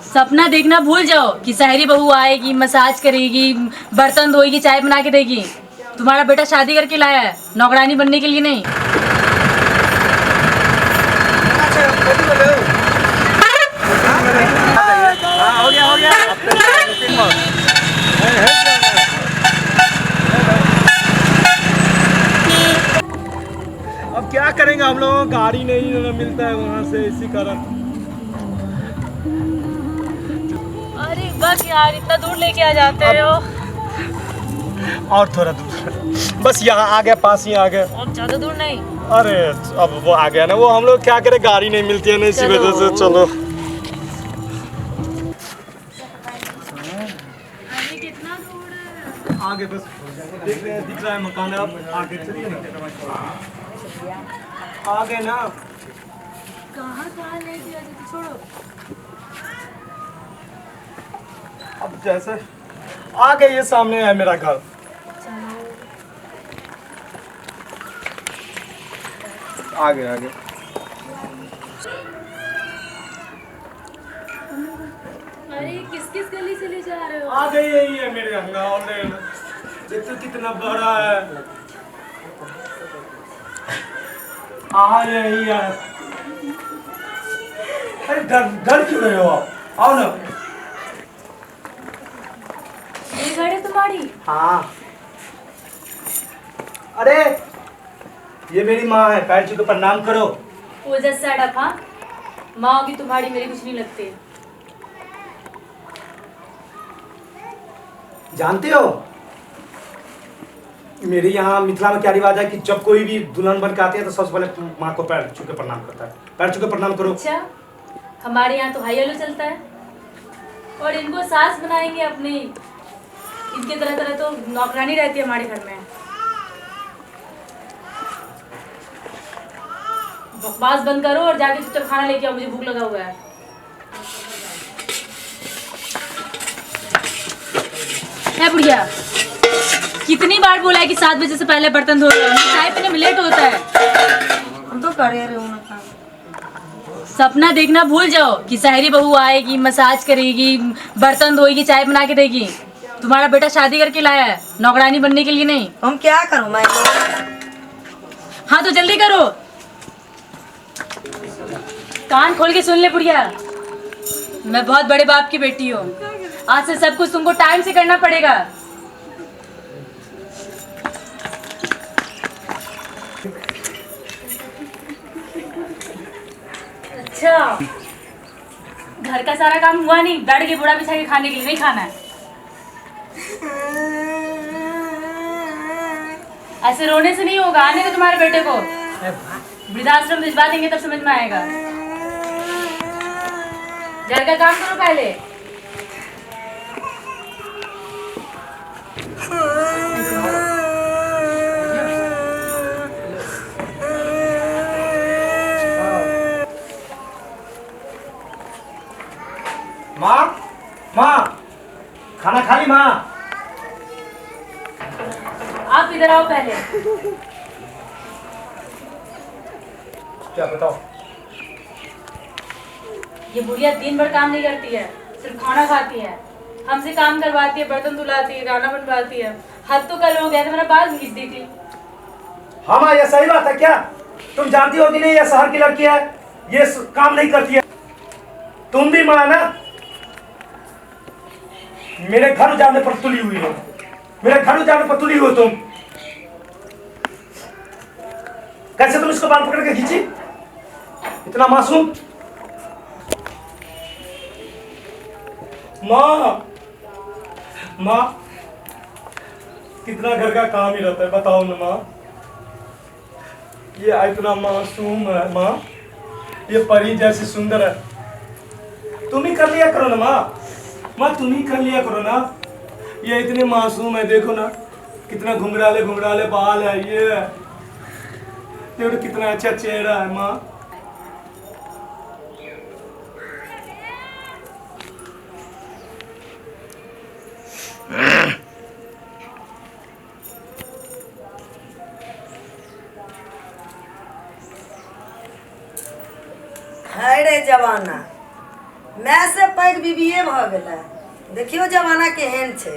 सपना देखना भूल जाओ कि शहरी बहू आएगी, मसाज करेगी, बर्तन धोएगी, चाय बना के देगी। तुम्हारा बेटा शादी करके लाया है, नौकरानी बनने के लिए नहीं। हो गया अब क्या करेंगे हम लोग, गाड़ी नहीं मिलता है वहाँ से, इसी कारण। अरे बस यार, इतना दूर लेके आ जाते हो। और थोड़ा दूर, बस यहाँ आ गया, पास ही आ गया। और ज्यादा दूर नहीं। अरे अब वो आ गया ना, वो हम लोग क्या करें, गाड़ी नहीं मिलती है ना, इसी वजह से। चलो अरे कितना दूर है। आगे बस देख रहे हैं, दिख रहा है मकान, अब आगे चलिए ना। आगे ना, कहाँ लेके आ जाते, छोड़ो। अब जैसे आगे ये सामने है मेरा घर। आगे आगे अरे किस किस गली से ले जा रहे हो? आगे यही है मेरे गाँव। देखो कितना बड़ा है। यही है। अरे डर क्यों रहे हो आप? आओ ना। ये घर है तुम्हारी? हाँ। अरे ये मेरी माँ है, पैर छू के प्रणाम करो। वो जैसा डफा माँ होगी तुम्हारी, मेरी कुछ नहीं लगती। जानते हो मेरे यहाँ मिथिला में क्या रिवाज है कि जब कोई भी दुल्हन बन के आती है तो सबसे पहले माँ को पैर छू के प्रणाम करता है। पैर छू के प्रणाम करो। अच्छा, हमारे यहाँ तो हाई हेलो चलता है। और इनको सास बनाएंगे अपनी, इनके तरह तरह तो नौकरानी रहती है हमारे घर में। बकवास बंद करो और जाके चुपचाप खाना लेके आओ, मुझे भूख लगा हुआ है। बुढ़िया, कितनी बार बोला है कि 7 बजे से पहले बर्तन धो लो, चाय पीने में लेट होता है। हम तो कर रहे हो ना। सपना देखना भूल जाओ कि शहरी बहू आएगी, मसाज करेगी, बर्तन धोएगी, चाय बना के देगी। तुम्हारा बेटा शादी करके लाया है, नौकरानी बनने के लिए नहीं। हम क्या करूं मैं? हाँ तो जल्दी करो। कान खोल के सुन ले बुढ़िया, मैं बहुत बड़े बाप की बेटी हूँ। आज से सब कुछ तुमको टाइम से करना पड़ेगा। अच्छा, घर का सारा काम हुआ नहीं, बैठ के बुढ़ा बिछा के खाने के लिए नहीं खाना है। ऐसे रोने से नहीं होगा, आने दो तुम्हारे बेटे को, वृद्धाश्रम भिजवा देंगे तब समझ में आएगा। घर का काम करो पहले। माँ खाना खा ली? माँ आप इधर आओ पहले। क्या बताओ? ये बुढ़िया दिन भर काम नहीं करती है, सिर्फ खाना खाती है, हमसे काम करवाती है, बर्तन धुलाती है, गाना बनवाती है। हद तो कल हो गया था, मेरा बाल खींच दी थी। हाँ माँ, ये सही बात है क्या? तुम जानती हो कि नहीं, ये शहर की लड़की है, ये काम नहीं करती है। तुम भी माँ ना, मेरे घर उजाड़ने पर तुली हुई हो, मेरे घर उजाड़ने पर तुली हो तुम। कैसे तुम इसको बाल पकड़ के खींची? इतना मासूम। माँ कितना घर का काम ही रहता है, बताओ ना माँ। ये इतना मासूम है माँ, ये परी जैसी सुंदर है। तुम ही कर लिया करो ना माँ, तुम ही कर लिया करो ना। ये इतने मासूम है, देखो ना कितना घुंघराले घुंघराले बाल है, ये देखो कितना अच्छा चेहरा है माँ। है रे जवाना, मैं से पैघ बीबीए भ गेलै देखियो जमाना केहन छै